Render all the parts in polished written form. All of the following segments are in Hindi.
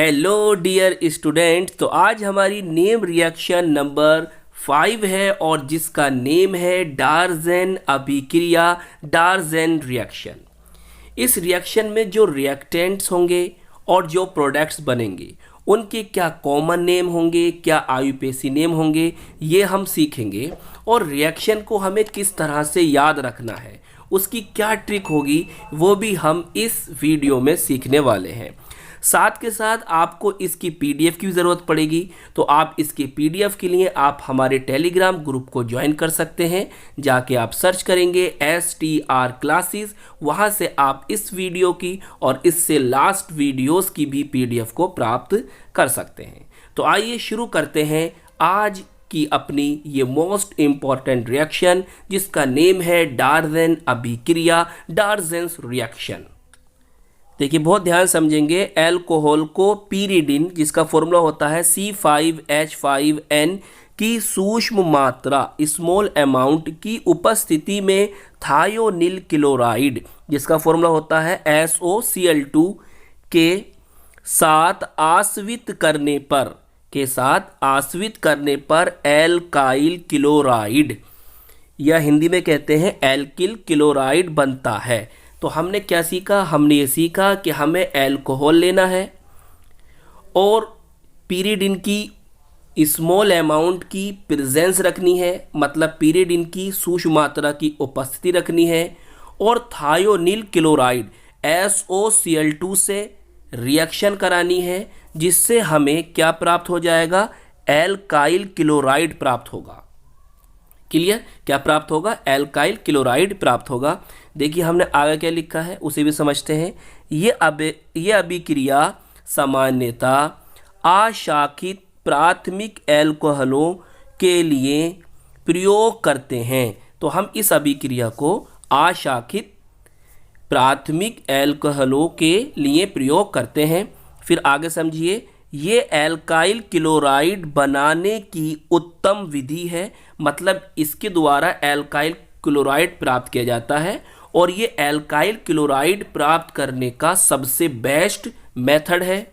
Hello dear student. तो आज हमारी नेम रिएक्शन नंबर 5 है और जिसका नेम है डार्जेन अभिक्रिया, डार्जेन रिएक्शन। इस रिएक्शन में जो रिएक्टेंट्स होंगे और जो प्रोडक्ट्स बनेंगे उनके क्या कॉमन नेम होंगे, क्या आयुपेसी नेम होंगे, ये हम सीखेंगे। और रिएक्शन को हमें किस तरह से याद रखना है, उसकी क्या ट्रिक होगी, वो भी हम इस वीडियो में सीखने वाले हैं। साथ के साथ आपको इसकी पीडीएफ की ज़रूरत पड़ेगी, तो आप इसके पीडीएफ के लिए आप हमारे टेलीग्राम ग्रुप को ज्वाइन कर सकते हैं। जाके आप सर्च करेंगे STR क्लासेस, वहाँ से आप इस वीडियो की और इससे लास्ट वीडियोस की भी पीडीएफ को प्राप्त कर सकते हैं। तो आइए शुरू करते हैं आज की अपनी ये मोस्ट इम्पॉर्टेंट रिएक्शन, जिसका नेम है डार्जेन अभिक्रिया, डार्जेंस रिएक्शन। देखिए बहुत ध्यान समझेंगे। एल्कोहल को पीरिडिन, जिसका फॉर्मूला होता है C5H5N की सूक्ष्म मात्रा स्मॉल अमाउंट की उपस्थिति में थायोनिल क्लोराइड, जिसका फॉर्मूला होता है SOCl2 के साथ आश्वित करने पर एल्काइल क्लोराइड, या हिंदी में कहते हैं एल्किल क्लोराइड बनता है। तो हमने क्या सीखा? हमने ये सीखा कि हमें एल्कोहल लेना है और पीरिडिन की स्मॉल अमाउंट की प्रेजेंस रखनी है, मतलब पीरिडिन की सूक्ष्म मात्रा की उपस्थिति रखनी है, और थायोनिल क्लोराइड SOCl2 से रिएक्शन करानी है, जिससे हमें क्या प्राप्त हो जाएगा? एल्काइल क्लोराइड प्राप्त होगा। क्लियर? क्या प्राप्त होगा? एल्काइल क्लोराइड प्राप्त होगा। देखिए हमने आगे क्या लिखा है उसे भी समझते हैं। ये अभिक्रिया सामान्यतः अशाखित प्राथमिक एल्कोहलों के लिए प्रयोग करते हैं। तो हम इस अभिक्रिया को अशाखित प्राथमिक एल्कोहलों के लिए प्रयोग करते हैं। फिर आगे समझिए, ये एल्काइल क्लोराइड बनाने की उत्तम विधि है, मतलब इसके द्वारा एल्काइल क्लोराइड प्राप्त किया जाता है, और ये एल्काइल क्लोराइड प्राप्त करने का सबसे बेस्ट मेथड है।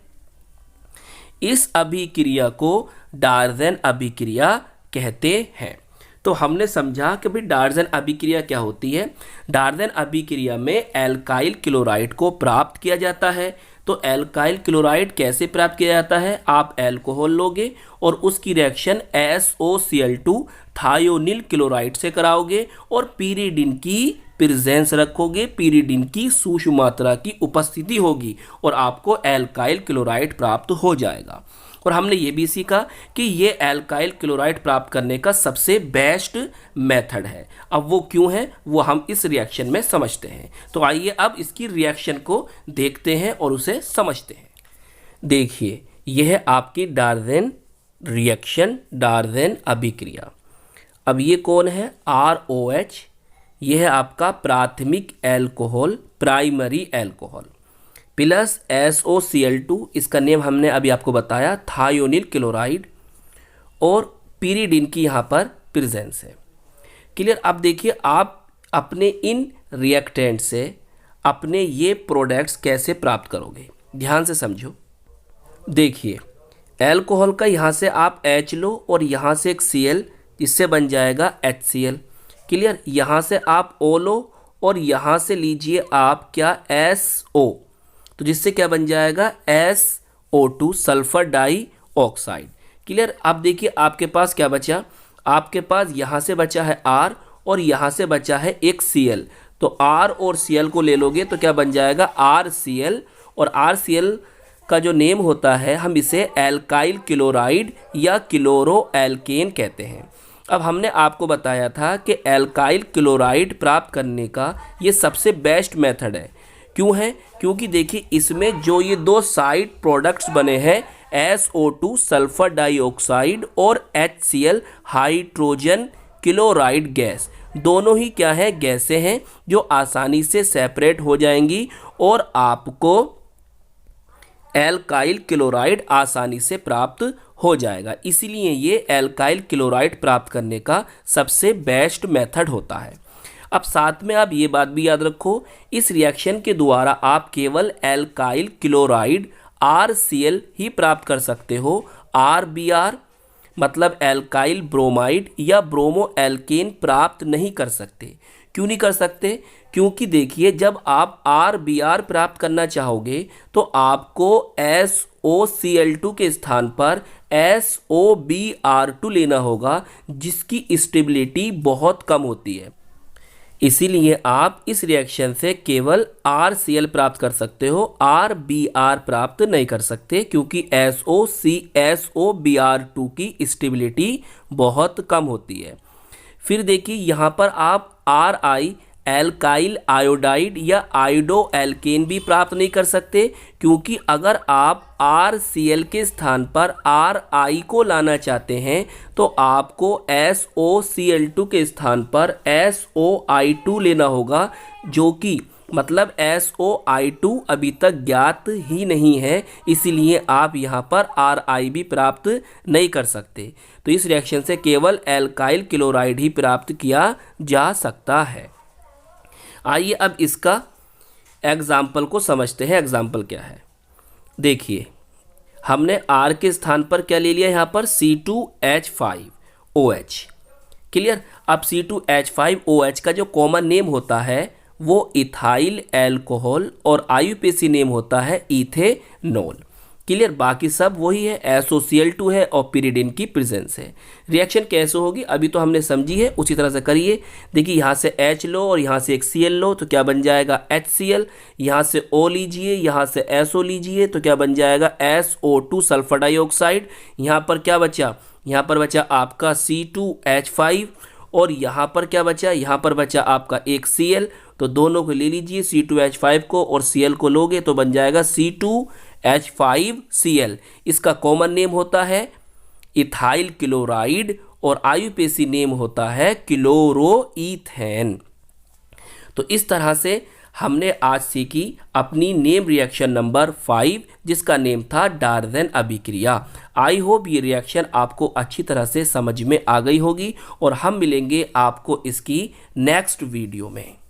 इस अभिक्रिया को डार्जेन अभिक्रिया कहते हैं। तो हमने समझा कि भाई डार्जेन अभिक्रिया क्या होती है। डार्जेन अभिक्रिया में एल्काइल क्लोराइड को प्राप्त किया जाता है। तो एल्काइल क्लोराइड कैसे प्राप्त किया जाता है? आप एल्कोहल लोगे और उसकी रिएक्शन SOCl2 थायोनिल क्लोराइड से कराओगे और पीरिडिन की प्रेजेंस रखोगे, पीरिडिन की सूक्ष्म मात्रा की उपस्थिति होगी और आपको एल्काइल क्लोराइड प्राप्त हो जाएगा। और हमने ये भी सीखा कि ये एल्काइल क्लोराइड प्राप्त करने का सबसे बेस्ट मेथड है। अब वो क्यों है वो हम इस रिएक्शन में समझते हैं। तो आइए अब इसकी रिएक्शन को देखते हैं और उसे समझते हैं। देखिए यह है आपकी डार्जेन रिएक्शन, डार्जेन अभिक्रिया। अब ये कौन है? ROH। यह है आपका प्राथमिक alcohol, primary alcohol, plus SOCl2, इसका नेम हमने अभी आपको बताया थायोनिल क्लोराइड, और पीरिडिन की यहाँ पर प्रेजेंस है। क्लियर? अब देखिए आप अपने इन रिएक्टेंट से अपने ये प्रोडक्ट्स कैसे प्राप्त करोगे, ध्यान से समझो। देखिए एल्कोहल का यहाँ से आप H लो और यहाँ से एक Cl, इससे बन जाएगा HCl। क्लियर? यहाँ से आप O लो और यहाँ से लीजिए आप क्या? SO, तो जिससे क्या बन जाएगा? SO2 sulphur dioxide. क्लियर? अब देखिए आपके पास क्या बचा? आपके पास यहाँ से बचा है R और यहाँ से बचा है एक Cl। तो R और Cl को ले लोगे तो क्या बन जाएगा? RCl, और RCl का जो नेम होता है हम इसे एल्काइल क्लोराइड या क्लोरो एल्केन कहते हैं। अब हमने आपको बताया था कि एल्काइल क्लोराइड प्राप्त करने का ये सबसे बेस्ट मेथड है। क्यों है? क्योंकि देखिए इसमें जो ये दो साइड प्रोडक्ट्स बने हैं SO2 सल्फर डाइऑक्साइड और HCl हाइड्रोजन क्लोराइड गैस, दोनों ही क्या है? गैसें हैं जो आसानी से सेपरेट हो जाएंगी और आपको एल्काइल क्लोराइड आसानी से प्राप्त हो जाएगा। इसीलिए ये एल्काइल क्लोराइड प्राप्त करने का सबसे बेस्ट मेथड होता है। अब साथ में आप ये बात भी याद रखो, इस रिएक्शन के द्वारा आप केवल एल्काइल क्लोराइड RCl ही प्राप्त कर सकते हो। RBr मतलब एल्काइल ब्रोमाइड या ब्रोमो एल्केन प्राप्त नहीं कर सकते। क्यों नहीं कर सकते? क्योंकि देखिए, जब आप RBr प्राप्त करना चाहोगे तो आपको SOCl2 के स्थान पर SOBr2 लेना होगा, जिसकी स्टेबिलिटी बहुत कम होती है। इसीलिए आप इस रिएक्शन से केवल RCl प्राप्त कर सकते हो, RBr प्राप्त नहीं कर सकते, क्योंकि SOBr2 की स्टेबिलिटी बहुत कम होती है। फिर देखिए, यहाँ पर आप RI एल्काइल आयोडाइड या आयोडो एल्केन भी प्राप्त नहीं कर सकते, क्योंकि अगर आप RCl के स्थान पर RI को लाना चाहते हैं तो आपको SOCl2 के स्थान पर SOI2 लेना होगा, जो कि मतलब SOI2 अभी तक ज्ञात ही नहीं है। इसीलिए आप यहाँ पर RI भी प्राप्त नहीं कर सकते। तो इस रिएक्शन से केवल एल्काइल क्लोराइड ही प्राप्त किया जा सकता है। आइए अब इसका एग्जाम्पल को समझते हैं। एग्जाम्पल क्या है? देखिए, हमने R के स्थान पर क्या ले लिया? यहाँ पर C2H5OH। क्लियर? अब C2H5OH का जो कॉमन नेम होता है वो इथाइल एल्कोहल और IUPAC नेम होता है इथेनॉल। क्लियर? बाकी सब वही है, SOCl2 है और पिरिडिन की प्रेजेंस है। रिएक्शन कैसे होगी अभी तो हमने समझी है, उसी तरह से करिए। देखिए, यहाँ से H लो और यहाँ से एक Cl लो तो क्या बन जाएगा? HCl। यहाँ से O लीजिए, यहाँ से SO लीजिए तो क्या बन जाएगा? SO2 sulphur dioxide. यहाँ पर क्या बचा? यहाँ पर बचा आपका C2H5 और यहाँ पर क्या बचा? यहाँ पर बचा आपका एक Cl। तो दोनों को ले लीजिए, C2H5 को और Cl को लोगे तो बन जाएगा C2H5Cl। इसका कॉमन नेम होता है इथाइल क्लोराइड और IUPAC नेम होता है क्लोरोईथेन। तो इस तरह से हमने आज सीखी अपनी नेम रिएक्शन नंबर 5, जिसका नेम था डार्जन अभिक्रिया। आई होप ये रिएक्शन आपको अच्छी तरह से समझ में आ गई होगी और हम मिलेंगे आपको इसकी नेक्स्ट वीडियो में।